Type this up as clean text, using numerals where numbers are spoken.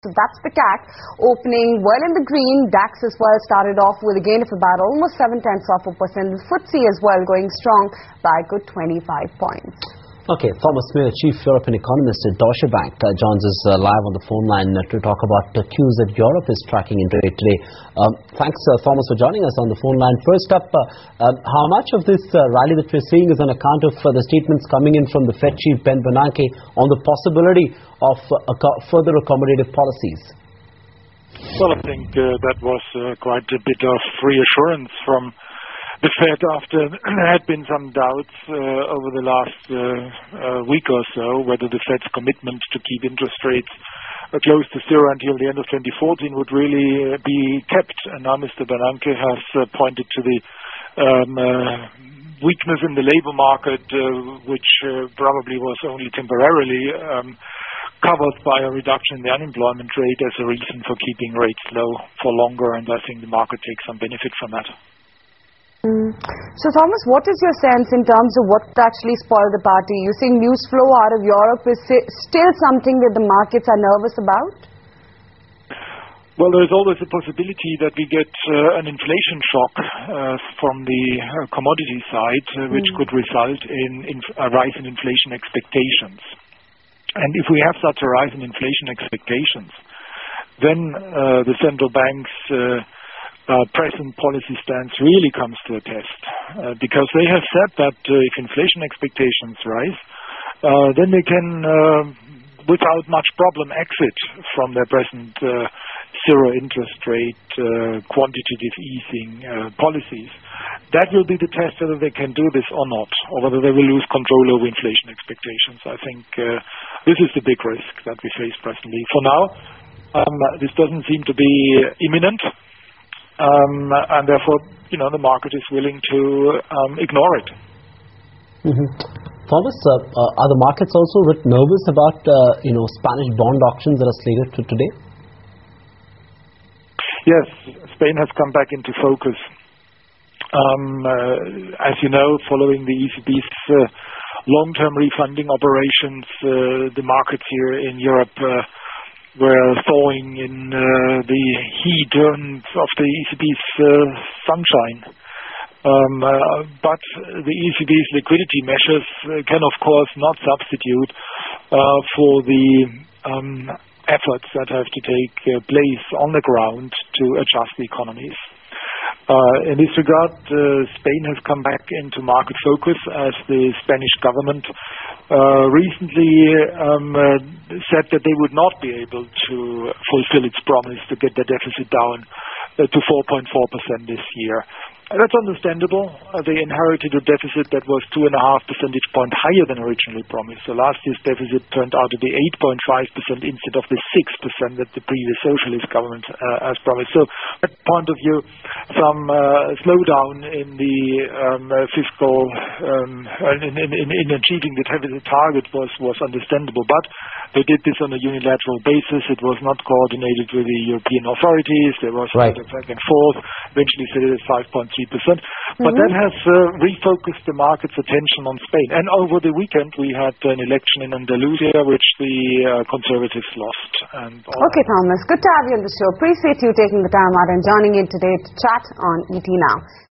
So that's the CAC opening well in the green. DAX as well started off with a gain of about almost 0.7%. The FTSE as well going strong by a good 25 points. Okay, Thomas Mayer, Chief European Economist at Deutsche Bank, joins us live on the phone line to talk about the cues that Europe is tracking into it today. Thanks, Thomas, for joining us on the phone line. First up, how much of this rally that we're seeing is on account of the statements coming in from the Fed Chief Ben Bernanke on the possibility of further accommodative policies? Well, I think that was quite a bit of reassurance from the Fed after there had been some doubts over the last week or so whether the Fed's commitment to keep interest rates close to zero until the end of 2014 would really be kept. And now Mr. Bernanke has pointed to the weakness in the labor market, which probably was only temporarily covered by a reduction in the unemployment rate as a reason for keeping rates low for longer, and I think the market takes some benefit from that. So, Thomas, what is your sense in terms of what actually spoiled the party? You think news flow out of Europe is still something that the markets are nervous about? Well, there's always a possibility that we get an inflation shock from the commodity side, which could result in a rise in inflation expectations. And if we have such a rise in inflation expectations, then the central bank's present policy stance really comes to a test, because they have said that if inflation expectations rise, then they can, without much problem, exit from their present zero interest rate, quantitative easing policies. That will be the test whether they can do this or not, or whether they will lose control over inflation expectations. I think this is the big risk that we face presently. For now, this doesn't seem to be imminent. And therefore, the market is willing to ignore it. Thomas, are the markets also a bit nervous about, Spanish bond auctions that are slated for today? Yes, Spain has come back into focus. As you know, following the ECB's long-term refunding operations, the markets here in Europe were thawing in the heat of the ECB's sunshine. But the ECB's liquidity measures can, of course, not substitute for the efforts that have to take place on the ground to adjust the economies. In this regard, Spain has come back into market focus as the Spanish government recently said that they would not be able to fulfill its promise to get the deficit down to 4.4% this year. That's understandable. They inherited a deficit that was 2.5 percentage points higher than originally promised. So last year's deficit turned out to be 8.5% instead of the 6% that the previous socialist government has promised. So from that point of view, some slowdown in the fiscal in achieving the deficit target was understandable. But they did this on a unilateral basis. It was not coordinated with the European authorities. There was back and forth. Eventually set it at 5.3%. But that has refocused the market's attention on Spain. And over the weekend, we had an election in Andalusia, which the Conservatives lost. Okay, Thomas, good to have you on the show. Appreciate you taking the time out and joining in today to chat on ET Now.